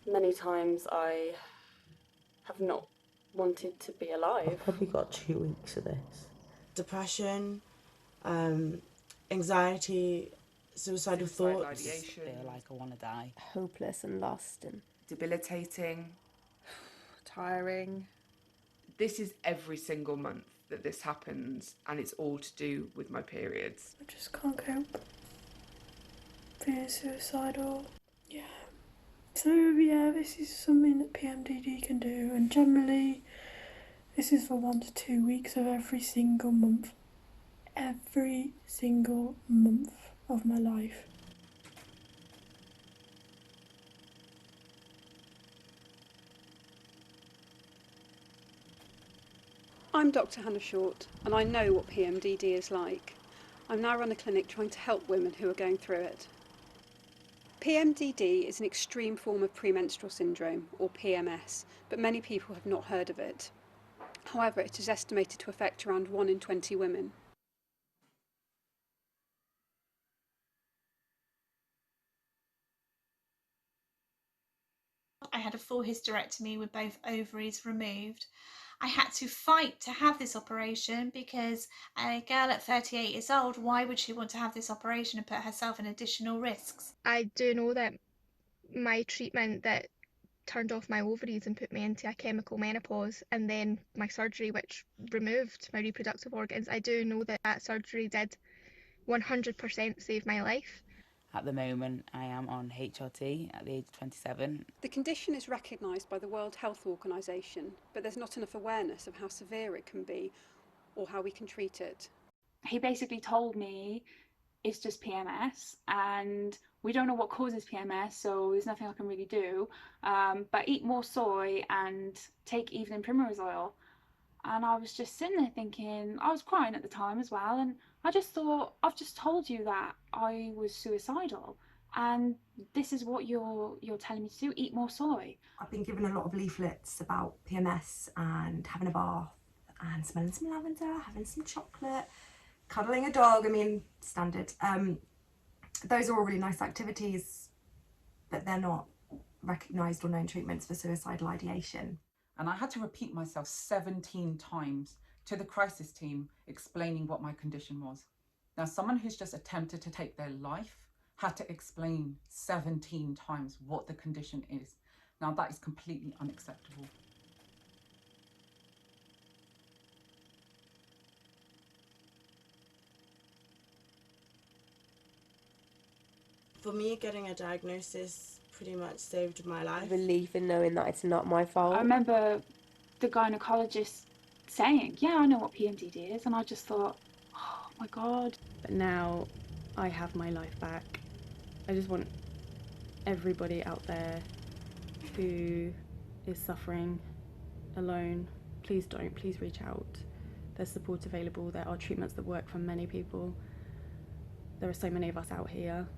Many times I have not wanted to be alive. I've probably got 2 weeks of this. Depression, anxiety, suicidal thoughts. Ideation. Feel like I want to die. Hopeless and lost and Debilitating. Tiring. This is every single month that this happens, and it's all to do with my periods. I just can't cope. Feeling suicidal. Yeah. So yeah, this is something that PMDD can do, and generally this is for 1 to 2 weeks of every single month. Every single month of my life. I'm Dr. Hannah Short, and I know what PMDD is like. I now run a clinic trying to help women who are going through it. PMDD is an extreme form of premenstrual syndrome, or PMS, but many people have not heard of it. However, it is estimated to affect around 1 in 20 women. I had a full hysterectomy with both ovaries removed. I had to fight to have this operation because a girl at 38 years old, why would she want to have this operation and put herself in additional risks? I do know that my treatment that turned off my ovaries and put me into a chemical menopause, and then my surgery which removed my reproductive organs, I do know that that surgery did 100% save my life. At the moment, I am on HRT at the age of 27. The condition is recognised by the World Health Organisation, but there's not enough awareness of how severe it can be or how we can treat it. He basically told me it's just PMS and we don't know what causes PMS, so there's nothing I can really do, but eat more soy and take evening primrose oil. And I was just sitting there thinking, I was crying at the time as well, and I just thought, I've just told you that I was suicidal, and this is what you're telling me to do, eat more soy. I've been given a lot of leaflets about PMS and having a bath and smelling some lavender, having some chocolate, cuddling a dog, I mean, standard. Those are all really nice activities, but they're not recognised or known treatments for suicidal ideation. And I had to repeat myself 17 times to the crisis team explaining what my condition was. Now, someone who's just attempted to take their life had to explain 17 times what the condition is. Now, that is completely unacceptable. For me, getting a diagnosis pretty much saved my life. relief in knowing that it's not my fault. I remember the gynecologist saying, yeah, I know what PMDD is, and I just thought, oh my God. But now I have my life back. I just want everybody out there who is suffering alone, please don't, please reach out. There's support available, there are treatments that work for many people. There are so many of us out here.